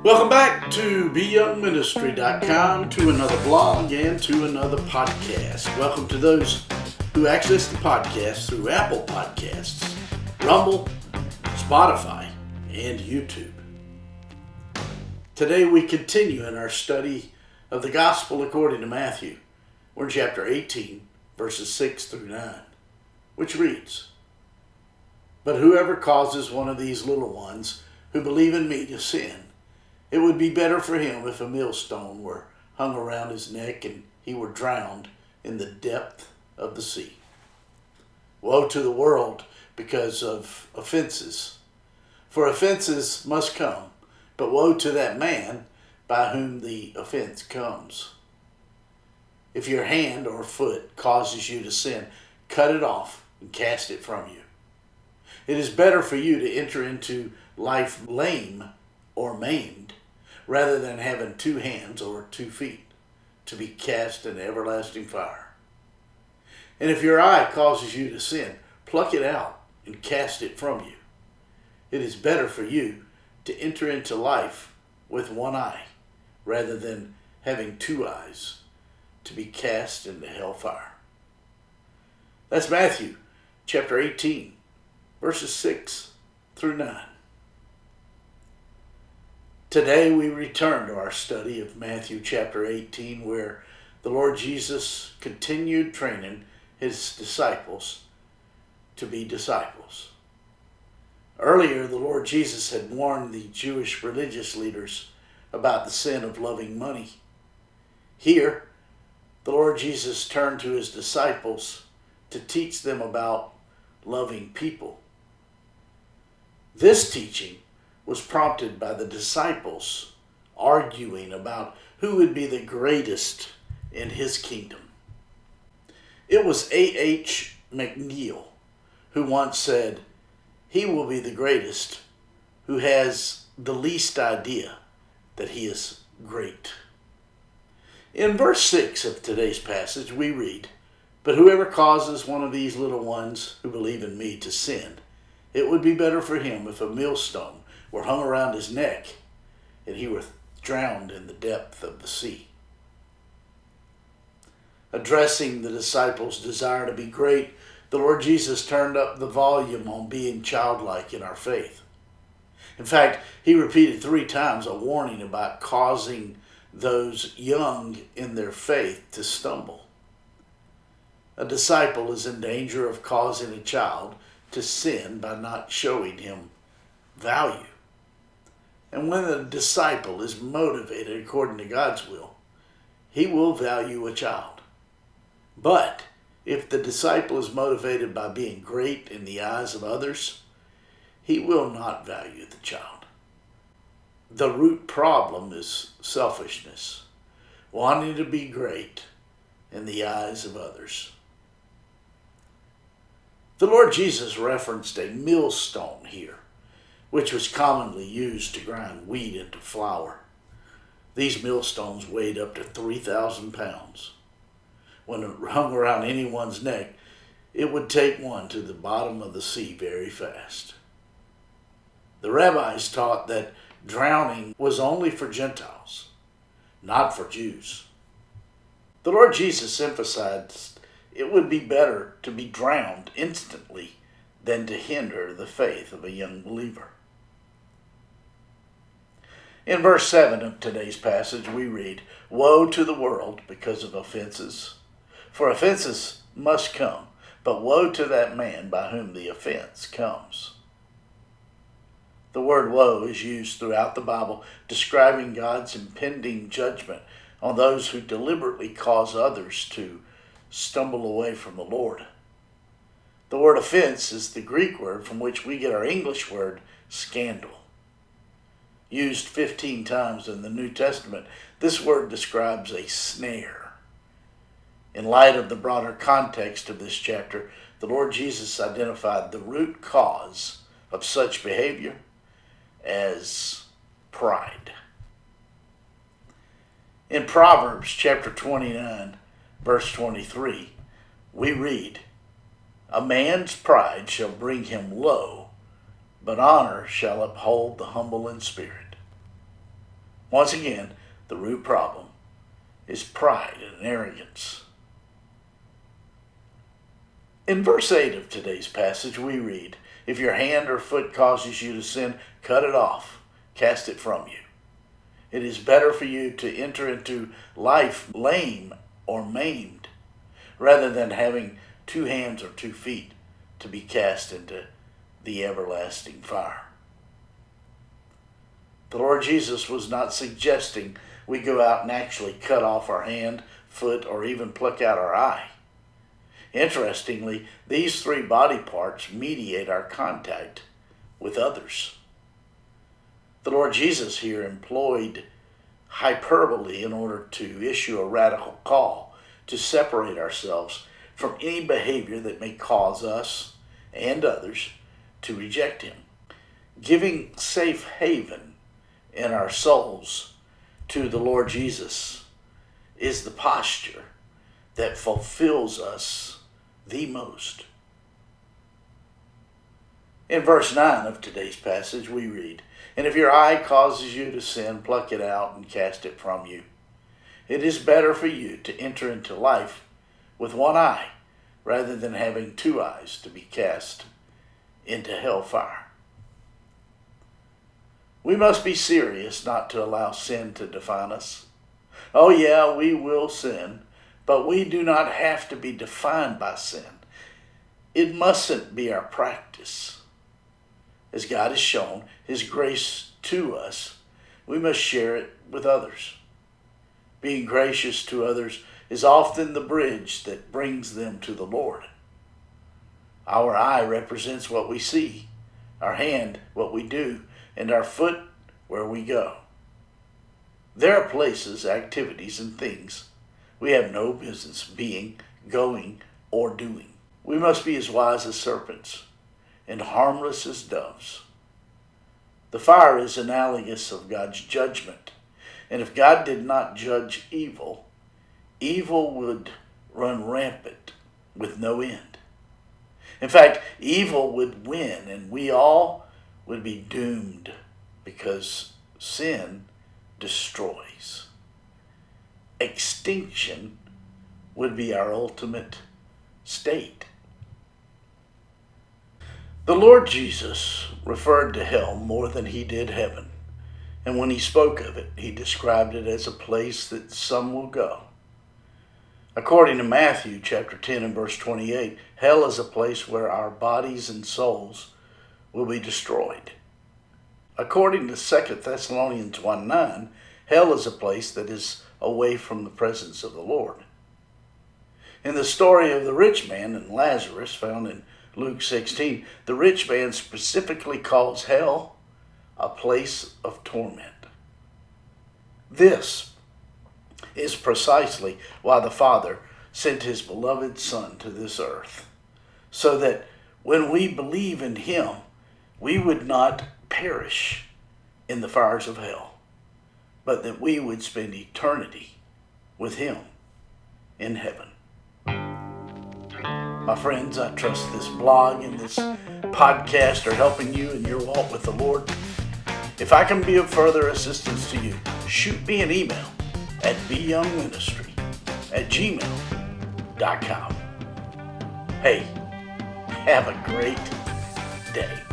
Welcome back to BYoungMinistry.com, to another blog and to another podcast. Welcome to those who access the podcast through Apple Podcasts, Rumble, Spotify, and YouTube. Today we continue in our study of the Gospel according to Matthew. We're in chapter 18, verses 6 through 9, which reads, "But whoever causes one of these little ones who believe in me to sin, it would be better for him if a millstone were hung around his neck and he were drowned in the depth of the sea. Woe to the world because of offenses. For offenses must come, but woe to that man by whom the offense comes. If your hand or foot causes you to sin, cut it off and cast it from you. It is better for you to enter into life lame or maimed, rather than having 2 hands or 2 feet, to be cast in everlasting fire. And if your eye causes you to sin, pluck it out and cast it from you. It is better for you to enter into life with 1 eye, rather than having 2 eyes, to be cast into hellfire." That's Matthew chapter 18, verses 6 through 9. Today we return to our study of Matthew chapter 18, where the Lord Jesus continued training his disciples to be disciples. Earlier, the Lord Jesus had warned the Jewish religious leaders about the sin of loving money. Here, the Lord Jesus turned to his disciples to teach them about loving people. This teaching was prompted by the disciples arguing about who would be the greatest in his kingdom. It was A.H. McNeil who once said, "He will be the greatest who has the least idea that he is great." In verse 6 of today's passage we read, "But whoever causes one of these little ones who believe in me to sin, it would be better for him if a millstone were hung around his neck and he were drowned in the depth of the sea." Addressing the disciples' desire to be great, the Lord Jesus turned up the volume on being childlike in our faith. In fact, he repeated 3 times a warning about causing those young in their faith to stumble. A disciple is in danger of causing a child to sin by not showing him value. And when a disciple is motivated according to God's will, he will value a child. But if the disciple is motivated by being great in the eyes of others, he will not value the child. The root problem is selfishness, wanting to be great in the eyes of others. The Lord Jesus referenced a millstone here, which was commonly used to grind wheat into flour. These millstones weighed up to 3,000 pounds. When it hung around anyone's neck, it would take one to the bottom of the sea very fast. The rabbis taught that drowning was only for Gentiles, not for Jews. The Lord Jesus emphasized it would be better to be drowned instantly than to hinder the faith of a young believer. In verse 7 of today's passage we read, "Woe to the world because of offenses. For offenses must come, but woe to that man by whom the offense comes." The word woe is used throughout the Bible describing God's impending judgment on those who deliberately cause others to stumble away from the Lord. The word offense is the Greek word from which we get our English word scandal. Used 15 times in the New Testament, this word describes a snare. In light of the broader context of this chapter, the Lord Jesus identified the root cause of such behavior as pride. In Proverbs chapter 29, verse 23, we read, "A man's pride shall bring him low, but honor shall uphold the humble in spirit." Once again, the root problem is pride and arrogance. In verse 8 of today's passage, we read, "If your hand or foot causes you to sin, cut it off, cast it from you. It is better for you to enter into life lame or maimed, rather than having 2 hands or 2 feet to be cast into the everlasting fire." The Lord Jesus was not suggesting we go out and actually cut off our hand, foot, or even pluck out our eye. Interestingly, these 3 body parts mediate our contact with others. The Lord Jesus here employed hyperbole in order to issue a radical call to separate ourselves from any behavior that may cause us and others to reject Him. Giving safe haven in our souls to the Lord Jesus is the posture that fulfills us the most. In verse 9 of today's passage, we read, "And if your eye causes you to sin, pluck it out and cast it from you. It is better for you to enter into life with 1 eye, rather than having 2 eyes to be cast into hellfire." We must be serious not to allow sin to define us. Oh yeah, we will sin, but we do not have to be defined by sin. It mustn't be our practice. As God has shown His grace to us, we must share it with others. Being gracious to others is often the bridge that brings them to the Lord. Our eye represents what we see, our hand what we do, and our foot where we go. There are places, activities, and things we have no business being, going, or doing. We must be as wise as serpents and harmless as doves. The fire is analogous of God's judgment, and if God did not judge evil, evil would run rampant with no end. In fact, evil would win, and we all would be doomed, because sin destroys. Extinction would be our ultimate state. The Lord Jesus referred to hell more than He did heaven, and when He spoke of it, He described it as a place that some will go. According to Matthew chapter 10 and verse 28, hell is a place where our bodies and souls will be destroyed. According to 2 Thessalonians 1:9, hell is a place that is away from the presence of the Lord. In the story of the rich man and Lazarus, found in Luke 16, the rich man specifically calls hell a place of torment. This is precisely why the Father sent His beloved Son to this earth, so that when we believe in Him, we would not perish in the fires of hell, but that we would spend eternity with Him in heaven. My friends, I trust this blog and this podcast are helping you in your walk with the Lord. If I can be of further assistance to you, shoot me an email at BYoungMinistry@gmail.com. Hey, have a great day.